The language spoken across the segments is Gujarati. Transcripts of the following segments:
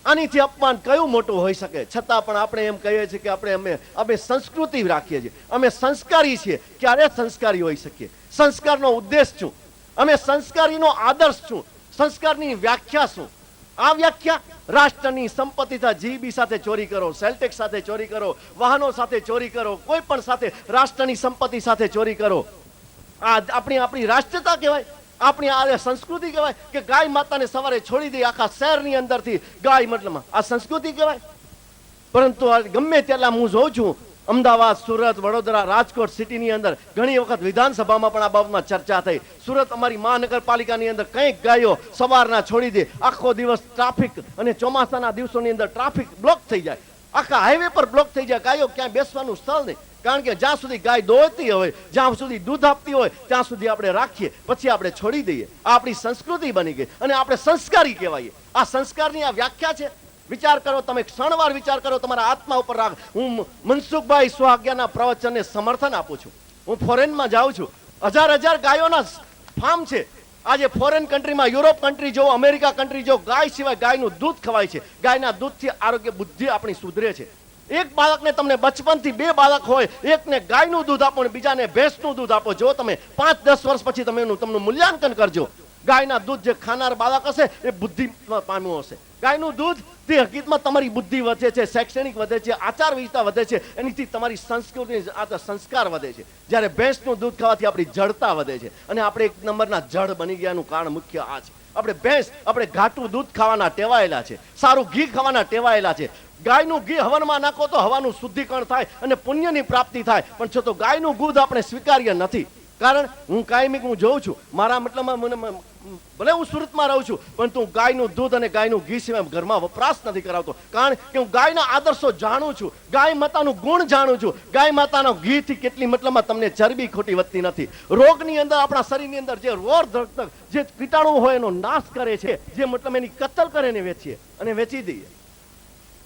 આનીથી અપમાન કયું મોટું હોઈ શકે? છતાં પણ આપણે એમ કહીએ છીએ કે અમે સંસ્કૃતિ રાખીએ છીએ, અમે સંસ્કારી છીએ. ક્યારે સંસ્કારી હોઈ શકીએ? સંસ્કારનો ઉદ્દેશ શું? અમે સંસ્કારીનો આદર્શ શું? સંસ્કારની વ્યાખ્યા શું? આ વ્યાખ્યા રાષ્ટ્રની સંપત્તિ જીબી સાથે ચોરી કરો, સેલટેક્સ સાથે ચોરી કરો, વાહનો સાથે ચોરી કરો, કોઈ પણ સાથે રાષ્ટ્રની સંપત્તિ સાથે ચોરી કરો, આ આપણી રાષ્ટ્રતા કહેવાય? આપણી આ સંસ્કૃતિ કહેવાય? કે ગાય માતાને સવારે છોડી દે આખા શહેરની અંદરથી ગાય, મતલબ આ સંસ્કૃતિ કહેવાય? પરંતુ ગમે તેટલા હું જોઉં છું, અમદાવાદ, સુરત, વડોદરા, રાજકોટ સિટીની અંદર ઘણી વખત વિધાનસભામાં પણ આ બાબતમાં ચર્ચા થઈ. સુરત અમારી મહાનગરપાલિકાની અંદર કંઈક ગાયો સવારના છોડી દે, આખો દિવસ ટ્રાફિક, અને ચોમાસાના દિવસોની અંદર ટ્રાફિક બ્લોક થઈ જાય, આખા હાઈવે પર બ્લોક થઈ જાય, ગાયો ક્યાંય બેસવાનું સ્થળ નહીં. કારણ કે જ્યાં સુધી ગાય દોડતી હોય, જ્યાં સુધી દૂધ આપતી હોય, ત્યાં સુધી આપણે રાખીએ, પછી આપણે છોડી દઈએ. આ આપણી સંસ્કૃતિ બની ગઈ અને આપણે સંસ્કારી કહેવાઈએ. આ સંસ્કારની આ વ્યાખ્યા છે. વિચાર કરો, તમે ક્ષણવાર વિચાર કરો, તમારા આત્મા ઉપર રાખ. હું મનસુખભાઈ સુહાગિયાના પ્રવચનને સમર્થન આપું છું. હું ફોરેનમાં જાઉં છું, હજાર ગાયોના ફાર્મ છે. આજે ફોરેન કન્ટ્રીમાં, યુરોપ કન્ટ્રી જો, અમેરિકા કન્ટ્રી જો, ગાય સિવાય ગાયનું દૂધ ખવાય છે. ગાયના દૂધથી આરોગ્ય, બુદ્ધિ આપણી સુધરે છે. એક બાળકને તમને બચપનથી 2 બાળક હોય, એકને ગાયનું દૂધ આપો ને બીજાને ભેંસનું દૂધ આપો. જો તમે 5-10 વર્ષ પછી તમે તમને મૂલ્યાંકન કરજો. ગાયના દૂધ જે ખાનાર બાળક હશે એ બુદ્ધિ પામ્યું હશે. ગાયનું દૂધ તે હકીકતમાં તમારી બુદ્ધિ વધે છે, શૈક્ષણિક વધે છે, આચાર વિચાર વધે છે, એનીથી તમારી સંસ્કૃતિ, સંસ્કાર વધે છે. જ્યારે ભેંસનું દૂધ ખાવાથી આપણી જડતા વધે છે અને આપણે 1 નંબરના જડ બની ગયાનું કારણ મુખ્ય આ છે. આપણે ઘાટું દૂધ ખાવાના ટેવાયેલા છે, સારું ઘી ખાવાના ટેવાયેલા છે. ગાયનું ઘી હવનમાં નાખો તો હવાનું શુદ્ધિકરણ થાય અને પુણ્યની પ્રાપ્તિ થાય, પણ છતાં ગાયનું દૂધ આપણે સ્વીકાર્ય નથી. કારણ હું કાયમિક હું જોઉં છું, મારા મતલબમાં ભલે હું સુરતમાં રહું છું, પરંતુ હું ગાયનું દૂધ અને ગાયનું ઘી સિવાય ઘરમાં વપરાશ નથી કરાવતો. કારણ કે હું ગાયના આદર્શો જાણું છું, ગાય માતાનું ગુણ જાણું છું. ગાય માતાનો ઘીથી કેટલી મતલબમાં તમને ચરબી ખોટી વધતી નથી. રોગની અંદર, આપણા શરીરની અંદર જે જે કીટાણુ હોય એનો નાશ કરે છે, જે મતલબ એની કતલ કરે ને વેચીએ અને વેચી દઈએ.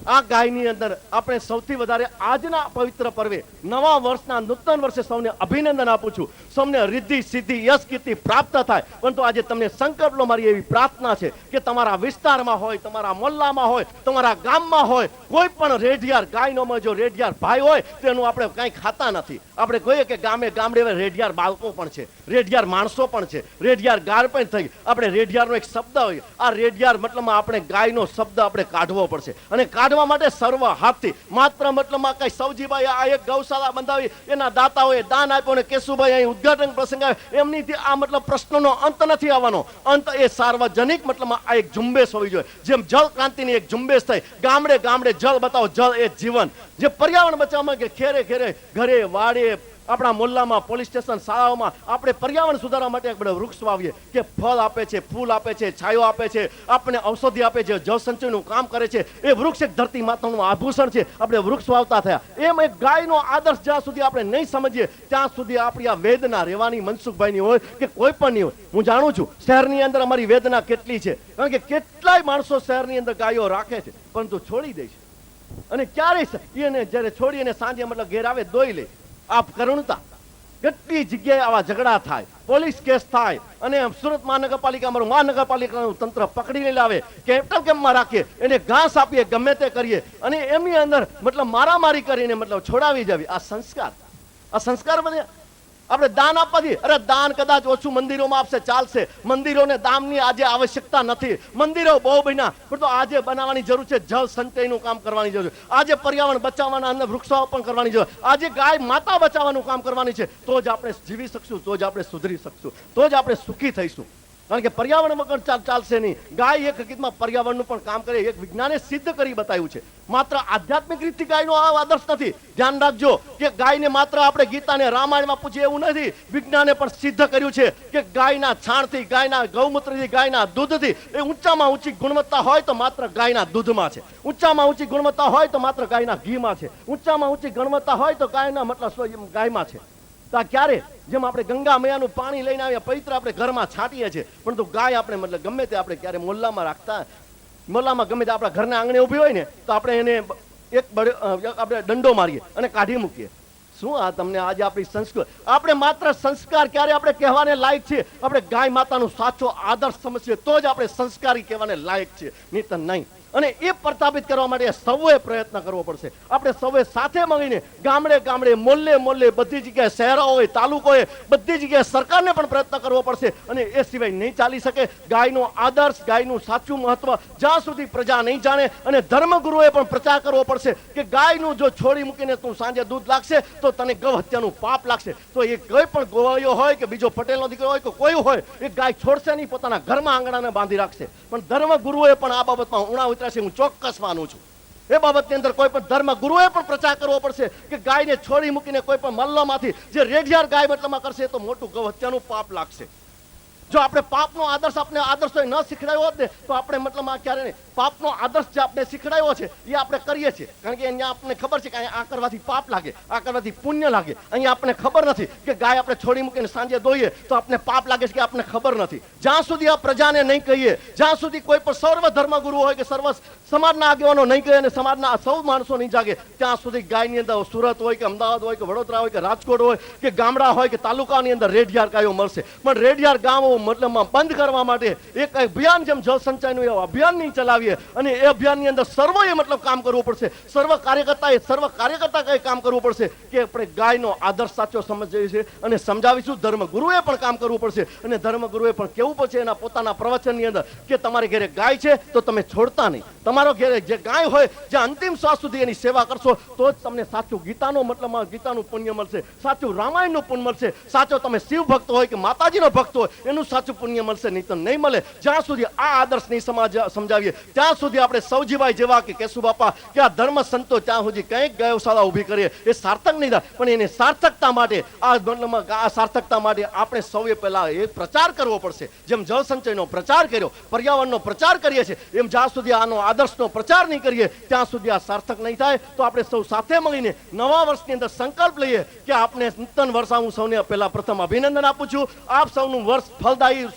આ ગાયની અંદર આપણે સૌથી વધારે આજના પવિત્ર પર્વે, નવા વર્ષના નૂતન વર્ષે સૌને અભિનંદન આપું છું. સૌને રિદ્ધિ, સિદ્ધિ, યશ, કીર્તિ પ્રાપ્ત થાય. પરંતુ આજે તમને સંકલ્પ લો, મારી એવી પ્રાર્થના છે કે તમારા વિસ્તારમાં હોય, તમારા મોહલ્લામાં હોય, તમારા ગામમાં હોય, કોઈ પણ રેઢિયાર ગાયનોમાં જો રેઢિયાર ભાઈ હોય તેનું આપણે કાંઈ ખાતા નથી. આપણે કહીએ કે ગામડે રેઢિયાર બાળકો પણ છે, રેઢિયાર માણસો પણ છે, રેઢિયાર ગાર પણ થઈ. આપણે રેઢિયારનો એક શબ્દ હોય, આ રેઢિયાર મતલબમાં આપણે ગાયનો શબ્દ આપણે કાઢવો પડશે. અને કાઢવા માટે સર્વ હાથથી, માત્ર મતલબમાં કઈ સૌજીભાઈ આ એક ગૌશાળા બંધાવી, એના દાતાઓએ દાન આપ્યો ને કેશુભાઈ અહીં ઉદ્ઘાટન પ્રસંગ આવ્યો, એમનીથી આ મતલબ પ્રશ્નનો અંત નથી આવવાનો. અંત એ સાર્વજનિક મતલબમાં આ એક ઝુંબેશ હોવી જોઈએ. જેમ જળ ક્રાંતિની એક ઝુંબેશ થઈ, ગામડે ગામડે જળ બતાવો, જળ એ જીવન. જે પર્યાવરણ બચાવવામાં કે ખેરે ખેરે, ઘરે વાડે, આપણા મોહલ્લામાં, પોલીસ સ્ટેશન, શાળાઓમાં આપણે પર્યાવરણ સુધારવા માટે આપણે વૃક્ષ વાવીએ કે ફળ આપે છે, ફૂલ આપે છે, છાયો આપે છે, આપણને ઔષધિ આપે છે, જળ સંચયનું કામ કરે છે. એ વૃક્ષ એક ધરતી માતાનું આભૂષણ છે. આપણે વૃક્ષ વાવતા થયા. એમ એક ગાયનો આદર્શ જ્યાં સુધી આપણે નહીં સમજીએ ત્યાં સુધી આપણી આ વેદના રહેવાની, મનસુખભાઈની હોય કે કોઈ પણ નહીં હોય. હું જાણું છું શહેરની અંદર અમારી વેદના કેટલી છે, કારણ કે કેટલાય માણસો શહેરની અંદર ગાયો રાખે છે પરંતુ છોડી દે છે. અને ક્યારેય એને જ્યારે છોડી અને સાંજે મતલબ ઘેર આવે દોઈ લે. આ કરુણતા. કેટલી જગ્યાએ આવા ઝઘડા થાય, પોલીસ કેસ થાય, અને સુરત મહાનગરપાલિકાનું તંત્ર પકડીને લાવે, કેપિટલ કેમ્પમાં રાખીએ, એને ઘાસ આપીએ, ગમે તે કરીએ અને એમની અંદર મતલબ મારામારી કરીને મતલબ છોડાવી જવી. આ સંસ્કાર બને. આપણે દાન આપવાથી, અરે દાન કદાચ ઓછું મંદિરોમાં આપશે ચાલશે, મંદિરોને દાનની આજે આવશ્યકતા નથી. મંદિરો બહુ બન્યા, પણ તો આજે બનાવવાની જરૂર છે જળ સંચયનું કામ કરવાની જરૂર છે. આજે પર્યાવરણ બચાવવાના અંદર વૃક્ષારોપણ કરવાની જરૂર. આજે ગાય માતા બચાવવાનું કામ કરવાની છે. તો જ આપણે જીવી શકશું, તો જ આપણે સુધરી શકશું, તો જ આપણે સુખી થઈશું. કારણ કે પર્યાવરણ વગર ચાલશે નહીં. ગાય એક હકીકતમાં પર્યાવરણનું પણ કામ કરે. એક વિજ્ઞાને સિદ્ધ કરી બતાવ્યું છે. માત્ર આધ્યાત્મિક રીતથી ગાયનો આ આદર્શ નથી. ધ્યાન રાખજો કે ગાયને માત્ર આપણે ગીતાને રામાયણમાં પૂછીએ એવું નથી. વિજ્ઞાને પણ સિદ્ધ કર્યું છે કે ગાયના છાણથી, ગાયના ગૌમૂત્રથી, ગાયના દૂધથી એ ઊંચામાં ઊંચી ગુણવત્તા હોય તો માત્ર ગાયના દૂધમાં છે. ઊંચામાં ઊંચી ગુણવત્તા હોય તો માત્ર ગાયના ઘીમાં છે. ઊંચામાં ઊંચી ગુણવત્તા હોય તો ગાયના મતલબ ગાયમાં છે. ક્યારે જેમ આપણે ગંગા મૈયાનું પાણી લઈને આવીએ, પવિત્ર આપણે ઘરમાં છાંટીએ છીએ, પરંતુ ગાય આપણે મતલબ ગમે તે આપણે ક્યારે મોહલ્લામાં રાખતા, મોહલ્લામાં ગમે તે આપણા ઘરના આંગણે ઊભી હોય ને તો આપણે એને આપણે દંડો મારીએ અને કાઢી મૂકીએ. શું આ તમને આજે આપણી સંસ્કૃતિ? આપણે માત્ર સંસ્કાર ક્યારે આપણે કહેવાને લાયક છીએ? આપણે ગાય માતાનું સાચો આદર્શ સમજીએ તો જ આપણે સંસ્કારી કહેવાને લાયક છીએ, નહીં તો નહીં. અને એ પ્રસ્થાપિત કરવા માટે સૌએ પ્રયત્ન કરવો પડશે. આપણે સૌએ સાથે મળીને ગામડે ગામડે, મોલ્લે મોલ્લે, બધી જગ્યાએ, શહેરો હોય, તાલુકો હોય, બધી જગ્યાએ સરકારને પણ પ્રયત્ન કરવો પડશે. અને એ સિવાય નહીં ચાલી શકે. ગાયનો આદર્શ, ગાયનું સાચું મહત્વ જ્યાં સુધી પ્રજા નહીં જાણે, અને ધર્મગુરુએ પણ પ્રચાર કરવો પડશે કે ગાયનું જો છોડી મૂકીને તું સાંજે દૂધ લાગશે તો તને ગૌ હત્યાનું પાપ લાગશે. તો એ કોઈ પણ ગોવાળિયો હોય કે બીજો પટેલનો દીકરો હોય કે કોઈ હોય, એ ગાય છોડશે નહીં, પોતાના ઘરમાં આંગણાને બાંધી રાખશે. પણ ધર્મગુરુએ પણ આ બાબતમાં ઉણા ઉતરાશે, હું ચોક્કસ માનું છું. એ બાબતની અંદર કોઈ પણ ધર્મગુરુએ પણ પ્રચાર કરવો પડશે કે ગાયને છોડી મૂકીને કોઈ પણ મલ્લમાંથી જે રેઢિયાર ગાય મતલબમાં કરશે તો મોટું ગૌ હત્યાનું પાપ લાગશે. જો આપણે પાપનો આદર્શ આપણે આદર્શો ન શીખડાયો હોત ને તો આપણે મતલબમાં ક્યારે નહીં. પાપનો આદર્શ જે આપણે શીખડાયો છે એ આપણે કરીએ છીએ, કારણ કે અહીંયા આપણને ખબર છે કે અહીંયા આ કરવાથી પાપ લાગે, આ કરવાથી પુણ્ય લાગે. અહીંયા આપણને ખબર નથી કે ગાય આપણે છોડી મૂકીને સાંજે દોઈએ તો આપણે પાપ લાગે છે કે આપણને ખબર નથી. જ્યાં સુધી આ પ્રજાને નહીં કહીએ, જ્યાં સુધી કોઈ પણ સર્વ ધર્મગુરુ હોય કે સર્વ સમાજના આગેવાનો નહીં કહે અને સમાજના સૌ માણસો નહીં જાગે, ત્યાં સુધી ગાયની અંદર સુરત હોય કે અમદાવાદ હોય કે વડોદરા હોય કે રાજકોટ હોય કે ગામડા હોય કે તાલુકાની અંદર રેઢિયાર ગાયો મળશે. પણ રેઢિયાર ગામો મતલબમાં બંધ કરવા માટે એક અભિયાન, જેમ જળ સંચયનું એવું અભિયાન નહીં ચલાવીએ, અને એ અભિયાનની અંદર સર્વએ મતલબ કામ કરવું પડશે. સર્વ કાર્યકર્તા કઈ કામ કરવું પડશે કે આપણે ગાયનો આદર્શ સાચો સમજીએ છીએ અને સમજાવીશું. ધર્મગુરુએ પણ કામ કરવું પડશે, અને ધર્મગુરુએ પણ કહેવું પડશે એના પોતાના પ્રવચનની અંદર કે તમારે ઘરે ગાય છે તો તમે છોડતા નહીં. તમારો ઘરે જે ગાય હોય, જે અંતિમ શ્વાસ સુધી એની સેવા કરશો તો જ તમને સાચું ગીતાનો મતલબમાં ગીતાનું પુણ્ય મળશે, સાચું રામાયણનું પુણ્ય મળશે, સાચો તમે શિવ ભક્ત હોય કે માતાજીનો ભક્ત હોય એનું સાચું પુણ્ય મળશે, નહીં તો નહીં મળે. જ્યાં સુધી આ આદર્શ નહીં સમજાવીએ ત્યાં સુધી આપણે સૌજીભાઈ જેવા કે કેશુબાપા કે આ ધર્મ સંતો ત્યાં સુધી કંઈક ગૌશાળા ઊભી કરીએ એ સાર્થક નહીં થાય. પણ એને સાર્થકતા માટે આ સાર્થકતા માટે આપણે સૌએ પહેલા એ પ્રચાર કરવો પડશે. જેમ જળ સંચયનો પ્રચાર કર્યો, પર્યાવરણનો પ્રચાર કરીએ છીએ, એમ જ્યાં સુધી આનો આદર્શનો પ્રચાર નહીં કરીએ ત્યાં સુધી આ સાર્થક નહીં થાય. તો આપણે સૌ સાથે મળીને નવા વર્ષની અંદર સંકલ્પ લઈએ કે આપણે નૂતન વર્ષ, હું સૌને પહેલા પ્રથમ અભિનંદન આપું છું. આપ સૌનું વર્ષ ફળદાયી,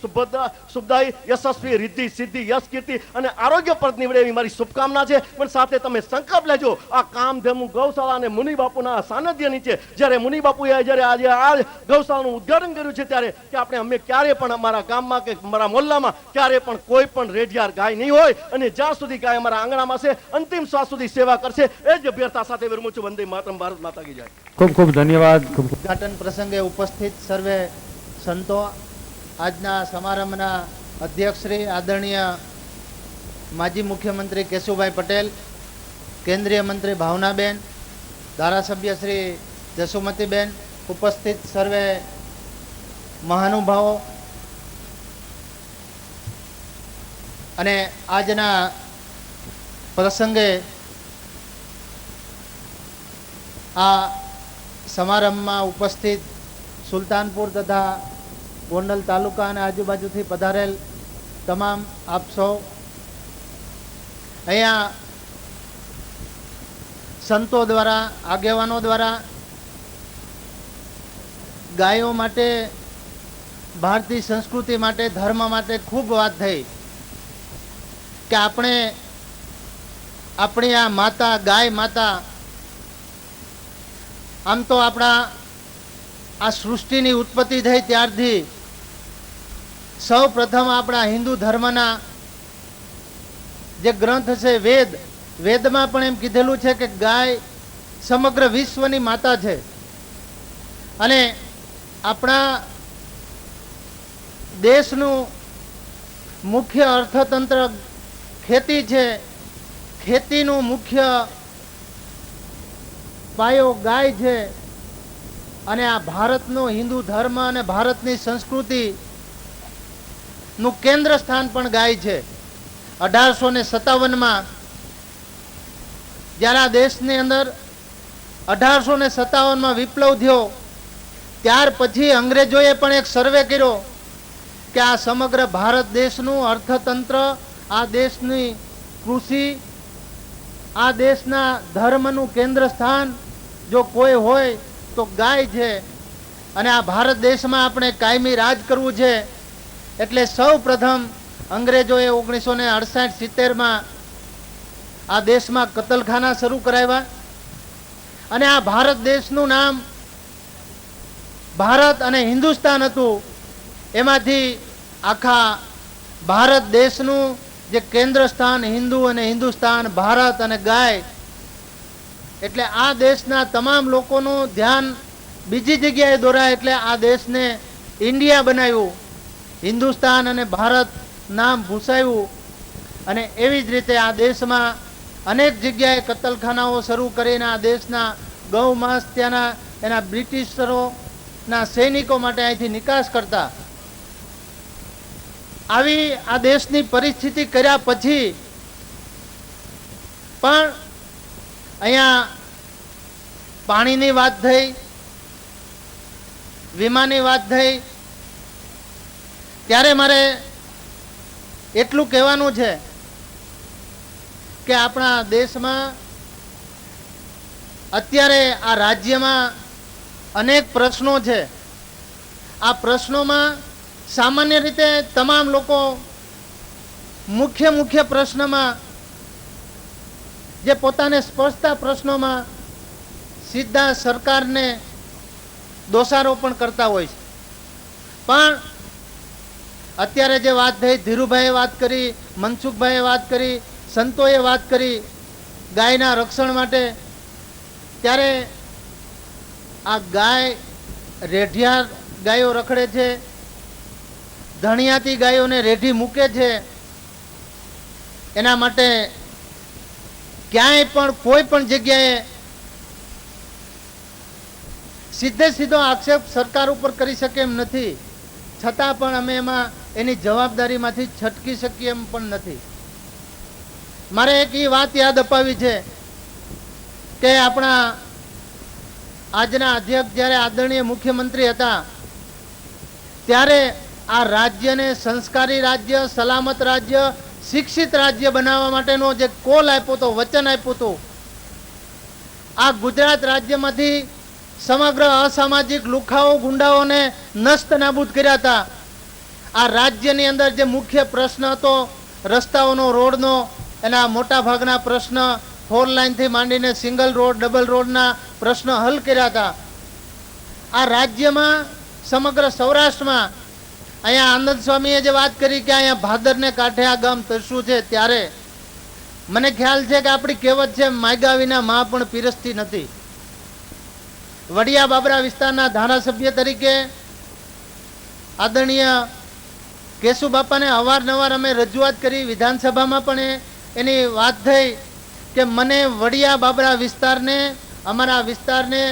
શુભદાયી, યશસ્વી, રિદ્ધિ, સિદ્ધિ, યશ, કીર્તિ અને આરોગ્યપ્રદ નીવડે એવી મારી શુભકામના છે. પણ સાથે તમે સંકલ્પ લેજો આ કામધેનુ ગૌશાળા અને મુનિ બાપુના સાનિધ્ય નીચે, જ્યારે મુનિ બાપુએ જ્યારે આજે આ ગૌશાળાનું ઉદ્ઘાટન કર્યું છે ત્યારે કે આપણે અમે ક્યારે પણ અમારા ગામમાં કે અમારા મોહલ્લામાં ક્યારે પણ કોઈ પણ રેઢિયાર ગાય નહીં હોય, અને જ્યાં સુધી ગાય અમારા આંગણામાં છે અંતિમ શ્વાસ સુધી સેવા કરશે. એ જ અભ્યર્થના સાથે વિરમું છું. વંદે માતરમ. ભારત માતા કી જય. ખૂબ ખૂબ ધન્યવાદ. ઉદ્ઘાટન પ્રસંગે ઉપસ્થિત સર્વે સંતો, આજના સમારંભના અધ્યક્ષ શ્રી આદરણીય માજી મુખ્યમંત્રી કેશુભાઈ પટેલ, કેન્દ્રીય મંત્રી ભાવનાબેન, ધારાસભ્ય શ્રી જસુમતીબેન, ઉપસ્થિત સર્વે મહાનુભાવો અને આજના પ્રસંગે આ સમારંભમાં ઉપસ્થિત સુલતાનપુર તથા ગોંડલ તાલુકા અને આજુબાજુથી પધારેલ તમામ આપ સૌ, અહીંયા સંતો દ્વારા, આગેવાનો દ્વારા ગાયો માટે, ભારતીય સંસ્કૃતિ માટે, ધર્મ માટે ખૂબ વાત થઈ કે આપણે આપણી આ માતા, ગાય માતા, આમ તો આપણા આ સૃષ્ટિની ઉત્પત્તિ થઈ ત્યારથી સૌ પ્રથમ આપણા હિન્દુ ધર્મના જે ગ્રંથ છે વેદમાં પણ એમ કીધેલું છે કે ગાય સમગ્ર વિશ્વની માતા છે. અને આપણા દેશનું મુખ્ય અર્થતંત્ર ખેતી છે. ખેતીનું મુખ્ય પાયો ગાય છે. અને આ ભારતનો હિન્દુ ધર્મ અને ભારતની સંસ્કૃતિ નું કેન્દ્ર સ્થાન પણ ગાય છે. 1857માં જ્યારે આ દેશની અંદર 1857માં વિપ્લવ થયો, ત્યાર પછી અંગ્રેજોએ પણ એક સર્વે કર્યો કે આ સમગ્ર ભારત દેશનું અર્થતંત્ર, આ દેશની કૃષિ, આ દેશના ધર્મનું કેન્દ્ર સ્થાન જો કોઈ હોય તો ગાય છે. અને આ ભારત દેશમાં આપણે કાયમી રાજ કરવું છે. એટલે સૌ પ્રથમ અંગ્રેજોએ 1968-70માં આ દેશમાં કતલખાના શરૂ કરાવ્યા. અને આ ભારત દેશનું નામ ભારત અને હિન્દુસ્તાન હતું. એમાંથી આખા ભારત દેશનું જે કેન્દ્ર સ્થાન હિન્દુ અને હિન્દુસ્તાન, ભારત અને ગાય, એટલે આ દેશના તમામ લોકોનું ધ્યાન બીજી જગ્યાએ દોરાય એટલે આ દેશને ઇન્ડિયા બનાવ્યું, હિન્દુસ્તાન અને ભારત નામ ભૂસાવ્યું. અને એવી જ રીતે આ દેશમાં અનેક જગ્યાએ કતલખાનાઓ શરૂ કરીને આ દેશના ગૌ માંસ ત્યાંના એના બ્રિટિશરોના સૈનિકો માટે અહીંથી નિકાસ કરતા. આવી આ દેશની પરિસ્થિતિ કર્યા પછી પણ અહીંયા પાણીની વાત થઈ, વીમાની વાત થઈ, ત્યારે મારે એટલું કહેવાનું છે કે આપણા દેશમાં અત્યારે આ રાજ્યમાં અનેક પ્રશ્નો છે. આ પ્રશ્નોમાં સામાન્ય રીતે તમામ લોકો મુખ્ય પ્રશ્નમાં જે પોતાને સ્પર્શતા પ્રશ્નોમાં સીધા સરકારને દોષારોપણ કરતા હોય છે. પણ અત્યારે જે વાત થઈ, ધીરુભાઈએ વાત કરી, મનસુખભાઈએ વાત કરી, સંતોએ વાત કરી ગાયના રક્ષણ માટે, ત્યારે આ ગાય રેઢિયાર ગાયો રખડે છે, ધણિયાતી ગાયોને રેઢી મૂકે છે. એના માટે ક્યાંય પણ કોઈ પણ જગ્યાએ સીધો આક્ષેપ સરકાર ઉપર કરી શકે એમ નથી, છતાં પણ અમે એમાં એની જવાબદારીમાંથી છટકી શકીએ એમ પણ નથી. મારે એક એ વાત યાદ અપાવી છે કે આપણા આજના અધ્યક્ષ જ્યારે આદરણીય મુખ્યમંત્રી હતા ત્યારે આ રાજ્યને સંસ્કારી રાજ્ય, સલામત રાજ્ય, શિક્ષિત રાજ્ય બનાવવા માટેનો જે કોલ આપ્યો હતો, વચન આપ્યું હતું, આ ગુજરાત રાજ્યમાંથી સમગ્ર અસામાજિક લુખાઓ, ગુંડાઓને નસ્ત નાબૂદ કર્યા હતા. આ રાજ્યની અંદર જે મુખ્ય પ્રશ્ન હતો રસ્તાઓનો, રોડનો, એના મોટા ભાગના પ્રશ્ન, 4 લાઇનથી માંડીને સિંગલ રોડ, ડબલ રોડના પ્રશ્ન હલ કર્યા હતા. આ રાજ્યમાં સમગ્ર સૌરાષ્ટ્રમાં અહીંયા આનંદ સ્વામીએ જે વાત કરી કે અહીંયા ભાદરને કાંઠે આ ગામ તરસ્યું છે, ત્યારે મને ખ્યાલ છે કે આપણી કહેવત છે, માગ્યા વિના માં પણ પીરસતી નથી. વડિયા બાબરા વિસ્તારના ધારાસભ્ય તરીકે આદરણીય કેશુબાપાને અવારનવાર અમે રજૂઆત કરી, વિધાનસભામાં પણ એની વાત થઈ કે મને વડિયા બાબરા વિસ્તારને, અમારા વિસ્તારને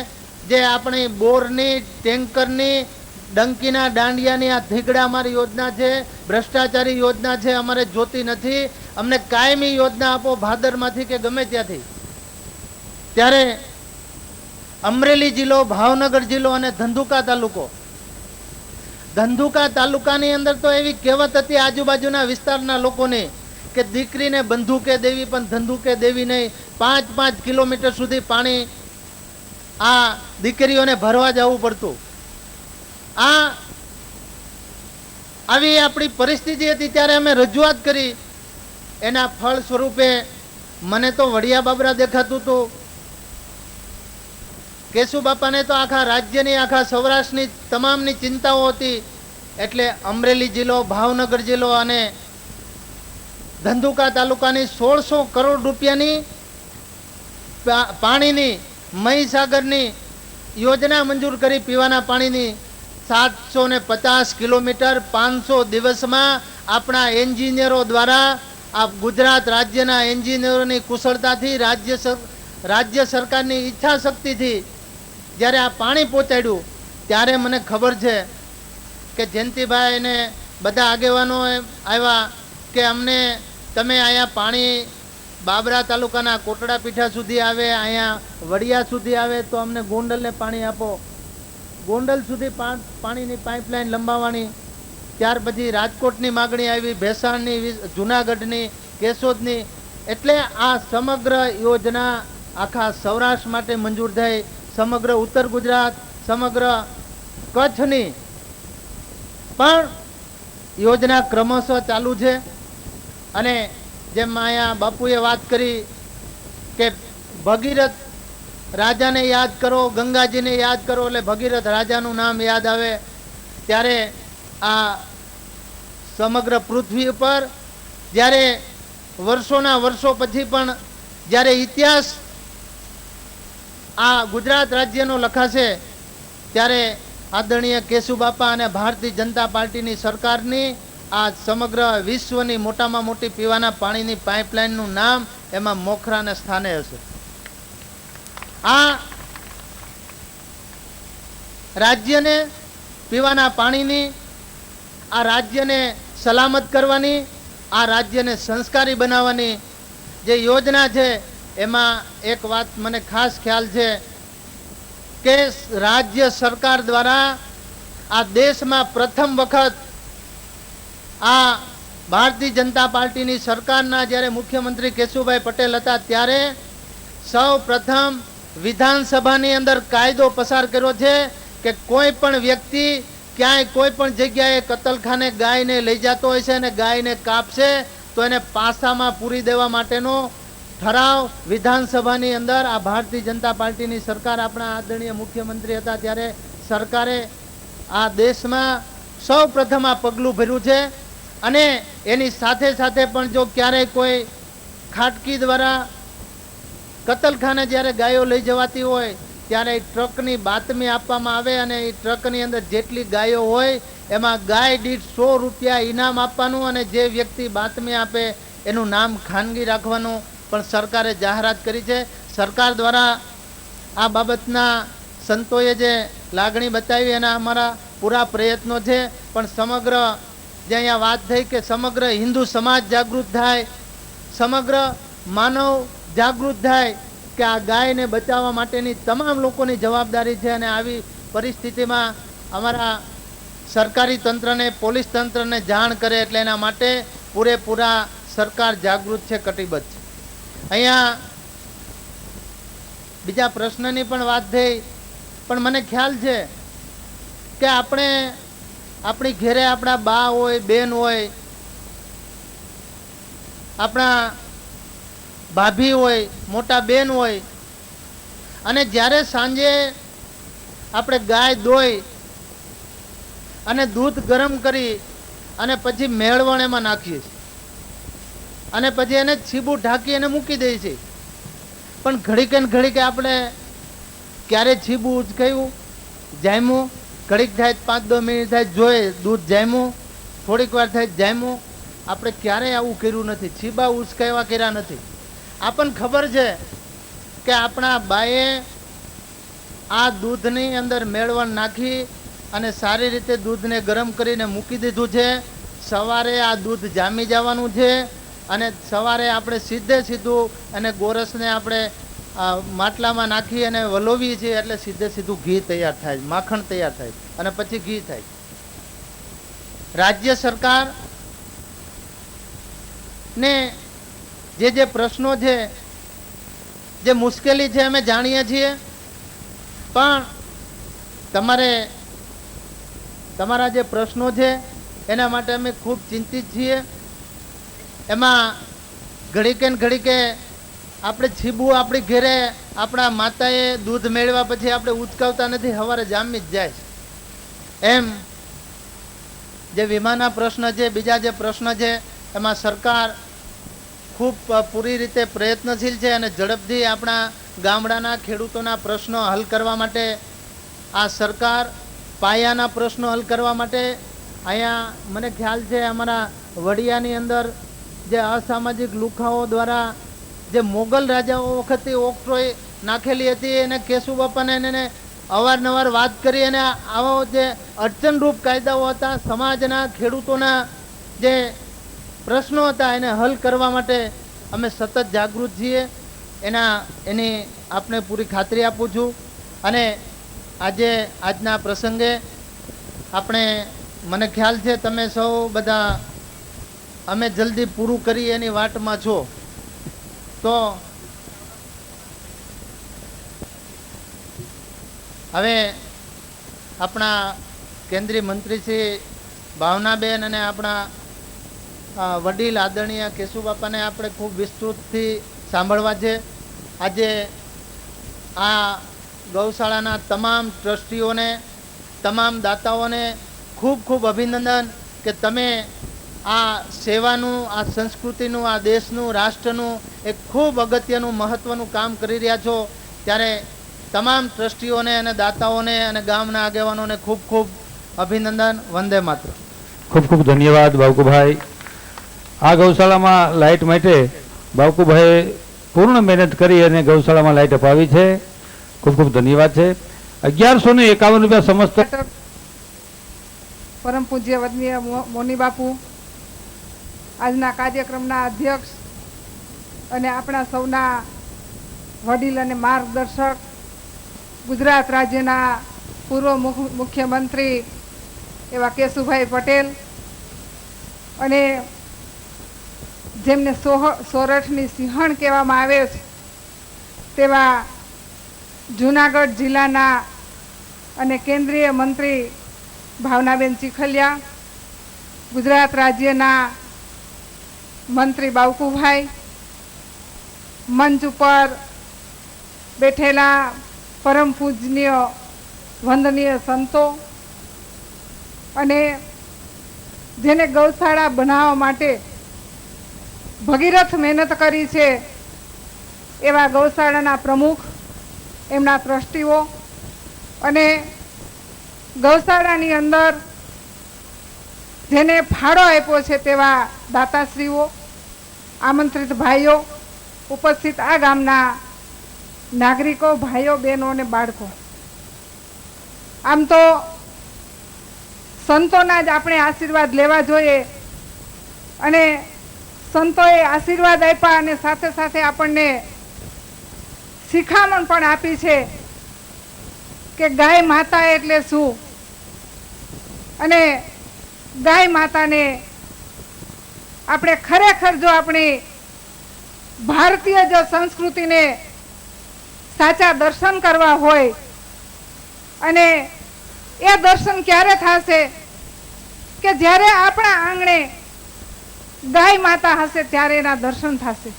જે આપણી બોરની, ટેન્કરની, ડંકીના દાંડિયાની આ ધીગડા અમારી યોજના છે, ભ્રષ્ટાચારી યોજના છે, અમારે જોતી નથી. અમને કાયમી યોજના આપો ભાદરમાંથી કે ગમે ત્યાંથી. ત્યારે અમરેલી જિલ્લો, ભાવનગર જિલ્લો અને ધંધુકા તાલુકો, ધંધુકા તાલુકાની અંદર તો એવી કહેવત હતી આજુબાજુના વિસ્તારના લોકોની કે દીકરીને બંધુકે દેવી પણ ધંધુકે દેવી નહીં. 5-5 કિલોમીટર સુધી પાણી આ દીકરીઓને ભરવા જવું પડતું. આવી આપણી પરિસ્થિતિ હતી ત્યારે અમે રજૂઆત કરી. એના ફળ સ્વરૂપે મને તો વડિયા બાબરા દેખાતું હતું, કેશુબાપાને તો આખા રાજ્યની, આખા સૌરાષ્ટ્રની તમામની ચિંતાઓ હતી. એટલે અમરેલી જિલ્લો, ભાવનગર જિલ્લો અને ધંધુકા તાલુકાની 1600 કરોડ રૂપિયાની પાણીની મહીસાગરની યોજના મંજૂર કરી, પીવાના પાણીની. 750 કિલોમીટર 500 દિવસમાં આપણા એન્જિનિયરો દ્વારા, આ ગુજરાત રાજ્યના એન્જિનિયરોની કુશળતાથી, રાજ્ય સરકારની ઈચ્છા શક્તિથી જ્યારે આ પાણી પહોંચાડ્યું, ત્યારે મને ખબર છે કે જયંતિભાઈ ને બધા આગેવાનો આવ્યા કે અમને તમે અહીંયા પાણી બાબરા તાલુકાના કોટડા પીઠા સુધી આવે, અહીંયા વડિયા સુધી આવે તો અમને ગોંડલને પાણી આપો. ગોંડલ સુધી પાણીની પાઇપલાઇન લંબાવવાની. ત્યાર પછી રાજકોટની માગણી આવી, ભેસાણની, જુનાગઢની, કેશોદની. એટલે આ સમગ્ર યોજના આખા સૌરાષ્ટ્ર માટે મંજૂર થઈ. સમગ્ર ઉત્તર ગુજરાત, સમગ્ર કચ્છની પણ યોજના ક્રમશઃ ચાલુ છે. અને જેમ અહીંયા બાપુએ વાત કરી કે ભગીરથ રાજાને યાદ કરો, ગંગાજીને યાદ કરો, એટલે ભગીરથ રાજાનું નામ યાદ આવે. ત્યારે આ સમગ્ર પૃથ્વી ઉપર જ્યારે વર્ષોના વર્ષો પછી પણ જ્યારે ઇતિહાસ આ ગુજરાત રાજ્યનો લખાશે ત્યારે આદરણીય કેશુબાપા અને ભારતીય જનતા પાર્ટીની સરકારની આ સમગ્ર વિશ્વની મોટામાં મોટી પીવાના પાણીની પાઇપલાઇનનું નામ એમાં મોખરાના સ્થાને હશે. આ રાજ્યને પીવાના પાણીની, આ રાજ્યને સલામત કરવાની, આ રાજ્યને સંસ્કારી બનાવવાની જે યોજના છે એમાં એક વાત મને ખાસ ખ્યાલ છે કે રાજ્ય સરકાર દ્વારા આ દેશમાં પ્રથમ વખત આ ભારતીય જનતા પાર્ટીની સરકારના જ્યારે મુખ્યમંત્રી કેશુભાઈ પટેલ હતા ત્યારે સૌ પ્રથમ વિધાનસભાની અંદર કાયદો પસાર કર્યો છે કે કોઈ પણ વ્યક્તિ ક્યાંય કોઈ પણ જગ્યાએ કતલખાને ગાયને લઈ જતો હોય છે અને ગાયને કાપશે તો એને પાસામાં પૂરી દેવા માટેનો ઠરાવ વિધાનસભાની અંદર આ ભારતીય જનતા પાર્ટીની સરકાર, આપણા આદરણીય મુખ્યમંત્રી હતા ત્યારે સરકારે આ દેશમાં સૌ પ્રથમ આ પગલું ભર્યું છે. અને એની સાથે સાથે પણ જો ક્યારેય કોઈ ખાટકી દ્વારા કતલખાને જ્યારે ગાયો લઈ જવાતી હોય ત્યારે એ ટ્રકની બાતમી આપવામાં આવે અને એ ટ્રકની અંદર જેટલી ગાયો હોય એમાં ગાય દીઠ 100 રૂપિયા ઇનામ આપવાનું અને જે વ્યક્તિ બાતમી આપે એનું નામ ખાનગી રાખવાનું પણ સરકારે જાહેરાત કરી છે. સરકાર દ્વારા આ બાબતના સંતોએ જે લાગણી બતાવી એના અમારા પૂરા પ્રયત્નો છે. પણ સમગ્ર જે અહીંયા વાત થઈ કે સમગ્ર હિન્દુ સમાજ જાગૃત થાય, સમગ્ર માનવ જાગૃત થાય કે આ ગાયને બચાવવા માટેની તમામ લોકોની જવાબદારી છે. અને આવી પરિસ્થિતિમાં અમારા સરકારી તંત્રને, પોલીસ તંત્રને જાણ કરે એટલે એના માટે પૂરેપૂરા સરકાર જાગૃત છે, કટિબદ્ધ છે. અહીંયા બીજા પ્રશ્નની પણ વાત થઈ પણ મને ખ્યાલ છે કે આપણે આપણી ઘેરે આપણા બા હોય, બેન હોય, આપણા ભાભી હોય, મોટા બેન હોય અને જ્યારે સાંજે આપણે ગાય દોઈ અને દૂધ ગરમ કરી અને પછી મેળવણ એમાં નાખીએ છીએ અને પછી એને છીબું ઢાંકી અને મૂકી દઈએ છીએ. પણ ઘડીકે ને ઘડીકે આપણે ક્યારે છીબું ઉચકાયું, જામ્યું, ઘડીક થાય 5-2 મિનિટ થાય જોઈએ દૂધ જામ્યું, થોડીક વાર થાય જામ્યું. આપણે ક્યારેય આવું કર્યું નથી, છીબા ઉચકાવ્યા કર્યા નથી. આપણને ખબર છે કે આપણા બાએ આ દૂધની અંદર મેળવણ નાખી અને સારી રીતે દૂધને ગરમ કરીને મૂકી દીધું છે. સવારે આ દૂધ જામી જવાનું છે અને સવારે આપણે સીધે સીધું અને ગોરસને આપણે માટલામાં નાખી અને વલોવીએ છીએ એટલે સીધે સીધું ઘી તૈયાર થાય, માખણ તૈયાર થાય અને પછી ઘી થાય. રાજ્ય સરકાર ને જે પ્રશ્નો છે, જે મુશ્કેલી છે અમે જાણીએ છીએ પણ તમારા જે પ્રશ્નો છે એના માટે અમે ખૂબ ચિંતિત છીએ. એમાં ઘડીકે ને ઘડીકે આપણે છીબું આપણી ઘેરે આપણા માતાએ દૂધ મેળવ્યા પછી આપણે ઉચકાવતા નથી, સવારે જામી જ જાય. એમ જે વીમાના પ્રશ્ન છે, બીજા જે પ્રશ્ન છે એમાં સરકાર ખૂબ પૂરી રીતે પ્રયત્નશીલ છે અને ઝડપથી આપણા ગામડાના ખેડૂતોના પ્રશ્નો હલ કરવા માટે આ સરકાર પાયાના પ્રશ્નો હલ કરવા માટે અહીંયા મને ખ્યાલ છે અમારા વડિયાની અંદર જે અસામાજિક લુખાઓ દ્વારા જે મોગલ રાજાઓ વખતે ઓક્ટ્રોય નાખેલી હતી એને કેશુબાપાને એને અવારનવાર વાત કરી અને આવો જે અડચણરૂપ કાયદાઓ હતા, સમાજના ખેડૂતોના જે પ્રશ્નો હતા એને હલ કરવા માટે અમે સતત જાગૃત છીએ. એની આપને પૂરી ખાતરી આપું છું. અને આજના પ્રસંગે આપણે, મને ખ્યાલ છે તમે સૌ બધા અમે જલ્દી પૂરું કરી એની વાટમાં છો. તો હવે આપણા કેન્દ્રીય મંત્રી શ્રી ભાવનાબેન અને આપણા વડીલ આદરણીય કેશુબાપાને આપણે ખૂબ વિસ્તૃતથી સાંભળવા છે. આજે આ ગૌશાળાના તમામ ટ્રસ્ટીઓને, તમામ દાતાઓને ખૂબ ખૂબ અભિનંદન કે તમે આ સેવાનું, આ સંસ્કૃતિનું, આ દેશનું, રાષ્ટ્રનું એક ખૂબ અગત્યનું મહત્વનું કામ કરી રહ્યા છો, ત્યારે તમામ ટ્રસ્ટીઓને અને દાતાઓને અને ગામના આગેવાનોને ખૂબ ખૂબ અભિનંદન. વંદે માતરમ. ખૂબ ખૂબ ધન્યવાદ બાવકુભાઈ. આ ગૌશાળામાં લાઇટ માટે બાવકુભાઈએ પૂર્ણ મહેનત કરી અને ગૌશાળામાં લાઇટ અપાવી છે. ખૂબ ખૂબ ધન્યવાદ છે. 1151 રૂપિયા સમસ્ત પરમ પૂજ્ય વદનીય મોની બાપુ, આજના કાર્યક્રમના અધ્યક્ષ અને આપણા સૌના વડીલ અને માર્ગદર્શક, ગુજરાત રાજ્યના પૂર્વ મુખ્યમંત્રી એવા કેશુભાઈ પટેલ, અને જેમને સોરઠની સિંહણ કહેવામાં આવે છે તેવા જૂનાગઢ જિલ્લાના અને કેન્દ્રીય મંત્રી ભાવનાબેન ચીખલિયા, ગુજરાત રાજ્યના મંત્રી બાવકુભાઈ, મંચ ઉપર બેઠેલા પરમ પૂજનીય વંદનીય સંતો, અને જેને ગૌશાળા બનાવવા માટે ભગીરથ મહેનત કરી છે એવા ગૌશાળાના પ્રમુખ, એમના ટ્રસ્ટીઓ, અને ગૌશાળાની અંદર જેને ફાળો આપ્યો છે તેવા દાતાશ્રીઓ, આમંત્રિત ભાઈઓ, ઉપસ્થિત આ ગામના નાગરિકો, ભાઈઓ, બહેનો અને બાળકો. આમ તો સંતોના જ આપણે આશીર્વાદ લેવા જોઈએ, અને સંતોએ આશીર્વાદ આપ્યા અને સાથે સાથે આપણને શિખામણ પણ આપી છે કે ગાય માતા એટલે શું, અને ગાય માતાને આપણે ખરેખર જો આપણી ભારતીય જો સંસ્કૃતિને સાચા દર્શન કરવા હોય, અને એ દર્શન ક્યારે થશે કે જ્યારે આપણા આંગણે ગાય માતા હશે ત્યારે એના દર્શન થશે.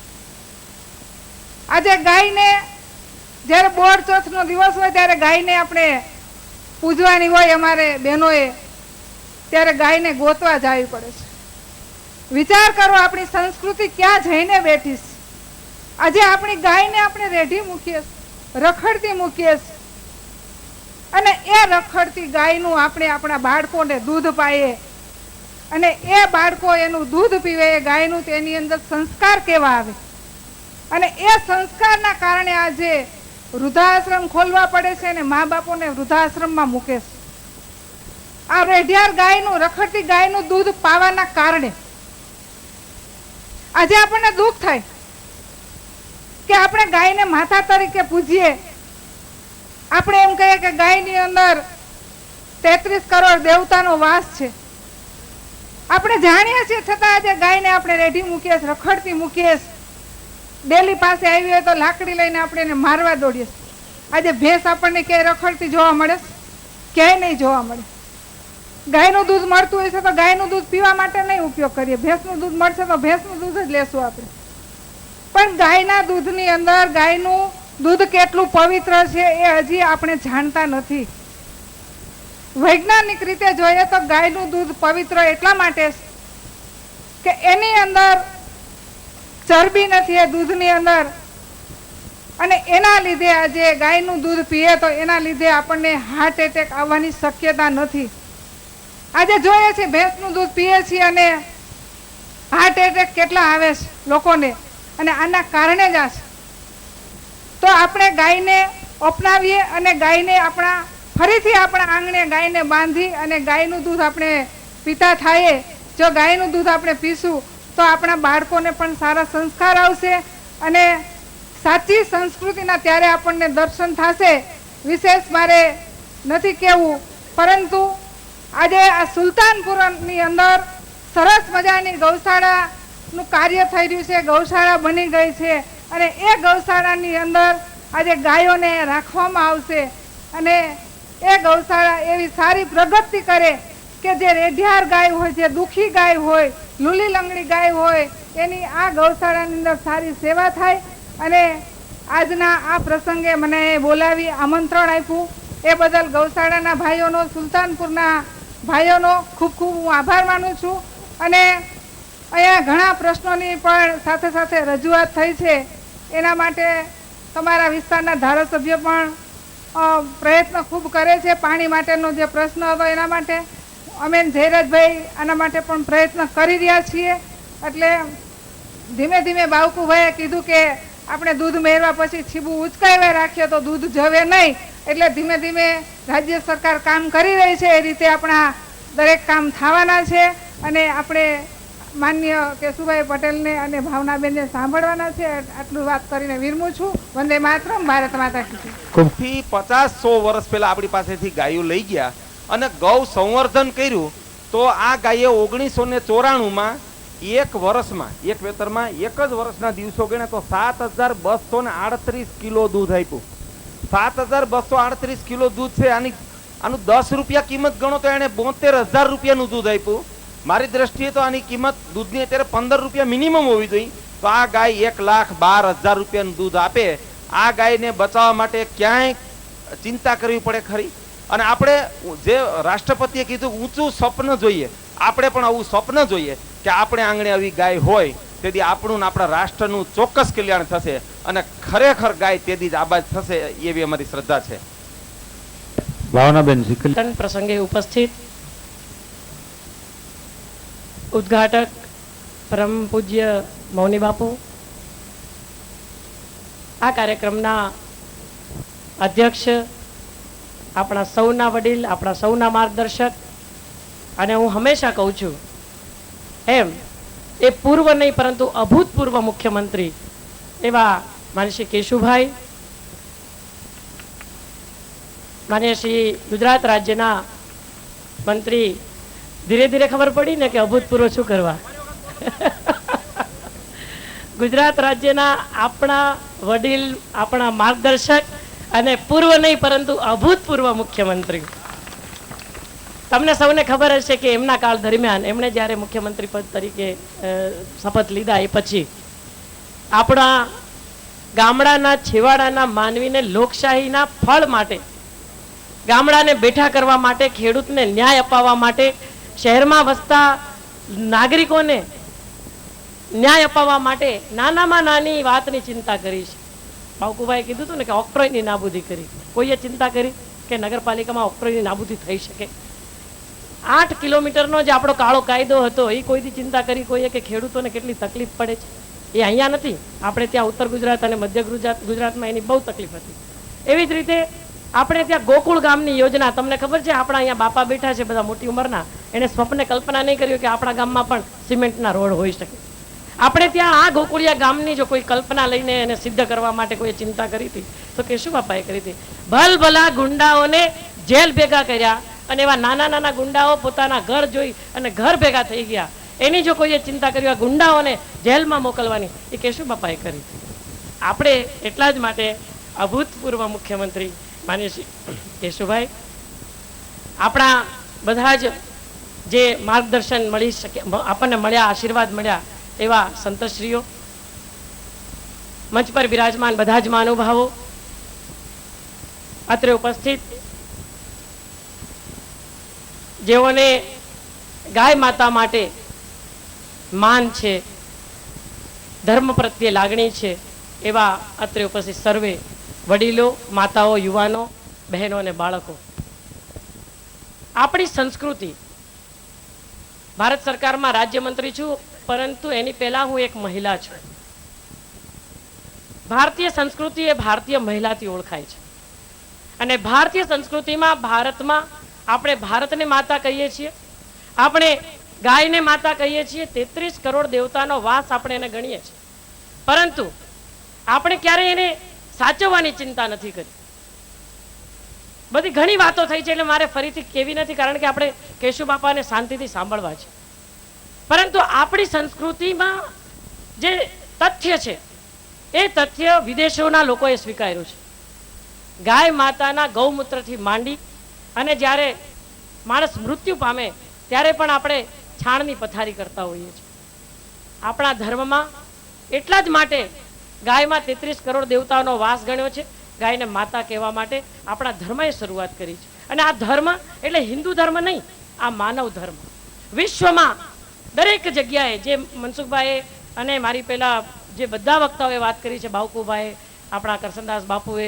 આજે ગાયને જ્યારે બોડ ચોથનો દિવસ હોય ત્યારે ગાયને આપણે પૂજવાની હોય અમારે બહેનોએ, ત્યારે ગાયને ગોતવા જવી પડે છે. વિચાર કરો આપણી સંસ્કૃતિ ક્યાં જઈને બેઠી છે. આજે આપણી ગાયને આપણે રેઢી મૂકીએ, રખડતી મૂકીએ, અને એ રખડતી ગાયનું આપણે આપણા બાળકોને દૂધ પાઈએ, અને એ બાળકો એનું દૂધ પીવે, એ ગાયનું તેની અંદર સંસ્કાર કેવા આવે, અને એ સંસ્કારના કારણે આજે વૃદ્ધાશ્રમ ખોલવા પડે છે અને મા બાપોને વૃદ્ધાશ્રમમાં મૂકે છે. આ રેઢિયાર ગાયનું, રખડતી ગાયનું દૂધ પાવાના કારણે આજે આપણને દુઃખ થાય કે આપણે ગાયને માતા તરીકે પૂજીએ. આપણે એમ કહીએ કે ગાયની અંદર 33 કરોડ દેવતાનો વાસ છે. આપણે જાણીએ છીએ છતાં આજે ગાયને આપણે રેઢી મૂકીએ, રખડતી મૂકીએ, ડેલી પાસે આવી હોય તો લાકડી લઈને આપણે એને મારવા દોડીએ. આજે ભેંસ આપણને ક્યાંય રખડતી જોવા મળે? ક્યાંય નહીં જોવા મળે. ગાયનું દૂધ મળતું હોય છે તો ગાયનું દૂધ પીવા માટે નહીં ઉપયોગ કરીએ, ભેંસનું દૂધ મળશે તો ભેંસનું દૂધ જ લેશું આપણે. પણ ગાયના દૂધની અંદર ગાયનું દૂધ કેટલું પવિત્ર છે એ હજી આપણે જાણતા નથી. વૈજ્ઞાનિક રીતે જોઈએ તો ગાયનું દૂધ પવિત્ર એટલા માટે કે એની અંદર ચરબી નથી એ દૂધની અંદર, અને એના લીધે આજે ગાયનું દૂધ પીએ તો એના લીધે આપણને હાર્ટ એટેક આવવાની શક્યતા નથી. આજે જોઈએ છે ભેંસનું દૂધ પીએ છીએ અને હાર્ટ એટેક કેટલા આવે છે લોકોને, અને આના કારણે જ આ છે. તો આપણે ગાયને અપનાવીએ અને ગાયને ફરીથી આપણા આંગણે ગાયને બાંધી અને ગાયનું દૂધ આપણે પીતા થાઈએ. જો ગાયનું દૂધ આપણે પીશું તો આપણા બાળકોને પણ સારા સંસ્કાર આવશે, અને સાચી સંસ્કૃતિના ત્યારે આપણને દર્શન થશે. વિશેષ મારે નથી કહેવું, પરંતુ આજે આ સુલતાનપુરની અંદર સરસ મજાની ગૌશાળાનું કાર્ય થઈ રહ્યું છે, ગૌશાળા બની ગઈ છે, અને એ ગૌશાળાની અંદર આજે ગાયોને રાખવામાં આવશે, અને એ ગૌશાળા એવી સારી પ્રગતિ કરે કે જે રેઢિયાર ગાય હોય, જે દુખી ગાય હોય, લૂલી લંગડી ગાય હોય, એની આ ગૌશાળાની અંદર સારી સેવા થાય. અને આજના આ પ્રસંગે મને બોલાવી આમંત્રણ આપ્યું એ બદલ ગૌશાળાના ભાઈઓનો, સુલતાનપુરના ભાઈઓનો ખૂબ ખૂબ હું આભાર માનું છું. અને અહીંયા ઘણા પ્રશ્નોની પણ સાથે સાથે રજૂઆત થઈ છે. એના માટે તમારા વિસ્તારના ધારાસભ્ય પણ પ્રયત્ન ખૂબ કરે છે. પાણી માટેનો જે પ્રશ્ન હતો એના માટે અમે જયરાજભાઈ આના માટે પણ પ્રયત્ન કરી રહ્યા છીએ. એટલે ધીમે ધીમે બાવકુભાઈએ કીધું કે આપણે દૂધ મેળવ્યા પછી છીબું ઉચકાવી રાખીએ તો દૂધ જવે નહીં. એટલે ધીમે ધીમે રાજ્ય સરકાર કામ કરી રહી છે. એ રીતે આપણા દરેક કામ થવાના છે અને આપણે માનનીય કેશુભાઈ પટેલને અને ભાવનાબેનને સાંભળવાના છે. આટલું વાત કરીને વિરમું છું. વંદે માતરમ, ભારત માતા કી જય. થી 50-100 વર્ષ પહેલા આપણી પાસેથી ગાયો લઈ ગયા અને ગૌ સંવર્ધન કર્યું તો આ ગાયે 1994માં એક વર્ષમાં એક વેતરમાં એક જ વર્ષના દિવસો ગણે તો 7238 કિલો દૂધ આપ્યું. 7238 કિલો દૂધ છે. આનું 10 રૂપિયા કિંમત ગણો તો એને 72,000 રૂપિયાનું દૂધ આપ્યું. મારી દ્રષ્ટિએ તો આની કિંમત દૂધની અત્યારે 15 રૂપિયા મિનિમમ હોવી જોઈએ. તો આ ગાય 1,12,000 રૂપિયાનું દૂધ આપે. આ ગાયને બચાવવા માટે ક્યાંય ચિંતા કરવી પડે ખરી? અને આપણે જે રાષ્ટ્રપતિએ કીધું ઊંચું સ્વપ્ન જોઈએ, આપણે પણ આવું સ્વપ્ન જોઈએ કે આપણે આંગણે આવી ગાય હોય તેથી આપણું આપણા રાષ્ટ્રનું ચોક્કસ કલ્યાણ થશે અને ખરેખર ગાય તેથી જ આબાદ થશે એવી અમારી શ્રદ્ધા છે. ભાવનાબેન સિકલ પ્રસંગે ઉપસ્થિત ઉદ્ઘાટક પરમ પૂજ્ય મૌની બાપુ, આ કાર્યક્રમના અધ્યક્ષ, આપણા સૌના વડીલ, આપણા સૌના માર્ગદર્શક, અને હું હંમેશા કહું છું એમ એ પૂર્વ નહીં પરંતુ અભૂતપૂર્વ મુખ્યમંત્રી એવા માન્ય શ્રી કેશુભાઈ, માન્ય શ્રી ગુજરાત રાજ્યના મંત્રી. ધીરે ધીરે ખબર પડી ને કે અભૂતપૂર્વ શું કરવા. ગુજરાત રાજ્યના આપણા વડીલ, આપણા માર્ગદર્શક અને પૂર્વ નહીં પરંતુ અભૂતપૂર્વ મુખ્યમંત્રી. તમને સૌને ખબર હશે કે એમના કાળ દરમિયાન એમણે જ્યારે મુખ્યમંત્રી પદ તરીકે શપથ લીધા એ પછી આપણા ગામડાના છેવાડાના માનવીને લોકશાહીના ફળ માટે, ગામડાને બેઠા કરવા માટે, ખેડૂતને ન્યાય અપાવવા માટે, શહેરમાં વસતા નાગરિકોને ન્યાય અપાવવા માટે નાનામાં નાની વાતની ચિંતા કરી છે. બાવકુભાઈએ કીધું હતું ને કે ઓક્ટ્રોયની નાબૂદી કરી. કોઈએ ચિંતા કરી કે નગરપાલિકામાં ઓક્ટ્રોયની નાબૂદી થઈ શકે? 8 કિલોમીટરનો જે આપણો કાળો કાયદો હતો એ કોઈથી ચિંતા કરી કોઈએ કે ખેડૂતોને કેટલી તકલીફ પડે છે? એ અહીંયા નથી, આપણે ત્યાં ઉત્તર ગુજરાત અને મધ્ય ગુજરાતમાં એની બહુ તકલીફ હતી. એવી જ રીતે આપણે ત્યાં ગોકુળ ગામની યોજના, તમને ખબર છે આપણા અહીંયા બાપા બેઠા છે બધા મોટી ઉંમરના, એને સ્વપ્ને કલ્પના નહીં કર્યું કે આપણા ગામમાં પણ સિમેન્ટના રોડ હોઈ શકે. આપણે ત્યાં આ ગોકુળિયા ગામની જો કોઈ કલ્પના લઈને એને સિદ્ધ કરવા માટે કોઈ ચિંતા કરી હતી તો કેશુ બાપાએ કરી હતી. ભલભલા ગુંડાઓને જેલ ભેગા કર્યા અને એવા નાના નાના ગુંડાઓ પોતાના ઘર જોઈ અને ઘર ભેગા થઈ ગયા. એની જો કોઈએ ચિંતા કરી, ગુંડાઓને જેલમાં મોકલવાની, એ કેશુ બાપાએ કરી. આપણે એટલા જ માટે અભૂતપૂર્વ મુખ્યમંત્રી માન્ય શ્રી કેશુભાઈ, આપણા બધા જ જે માર્ગદર્શન મળી શકે આપણને મળ્યા, આશીર્વાદ મળ્યા એવા સંતશ્રીઓ, મંચ પર બિરાજમાન બધા જ મહાનુભાવો, અત્રે ઉપસ્થિત જેઓને ગાય માતા માટે માન છે, ધર્મ પ્રત્યે લાગણી છે, એવા અત્રે ઉપસ્થિત સર્વે વડીલો, માતાઓ, યુવાનો, બહેનો અને બાળકો. આપણી સંસ્કૃતિ, ભારત સરકારમાં રાજ્યમંત્રી છું પરંતુ એની પહેલા હું એક મહિલા છું. ભારતીય સંસ્કૃતિ એ ભારતીય મહિલાથી ઓળખાય છે અને ભારતીય સંસ્કૃતિમાં, ભારતમાં આપણે ભારતને માતા કહીએ છીએ, આપણે ગાયને માતા કહીએ છીએ. 33 કરોડ દેવતાનો વાસ આપણે એને ગણીએ છીએ, પરંતુ આપણે ક્યારેય એને સાચવવાની ચિંતા નથી કરી. બધી ઘણી વાતો થઈ છે એટલે મારે ફરીથી કેવી નથી, કારણ કે આપણે કેશુ બાપાને શાંતિથી સાંભળવા છે. પરંતુ આપણી સંસ્કૃતિમાં જે તથ્ય છે એ તથ્ય વિદેશોના લોકોએ સ્વીકાર્યું છે. ગાય માતાના ગૌમૂત્રથી માંડી અને જ્યારે માણસ મૃત્યુ પામે ત્યારે પણ આપણે છાણની પથારી કરતા હોઈએ છીએ. આપણા ધર્મમાં એટલા જ માટે ગાયમાં 33 કરોડ દેવતાઓનો વાસ ગણ્યો છે. ગાયને માતા કહેવા માટે આપણા ધર્મએ શરૂઆત કરી છે. અને આ ધર્મ એટલે હિન્દુ ધર્મ નહીં, આ માનવ ધર્મ. વિશ્વમાં દરેક જગ્યાએ જે મનસુખભાઈએ અને મારી પહેલા જે બધા વક્તાઓએ વાત કરી છે, બાવકુભાઈ, આપણા કરસનદાસ બાપુએ,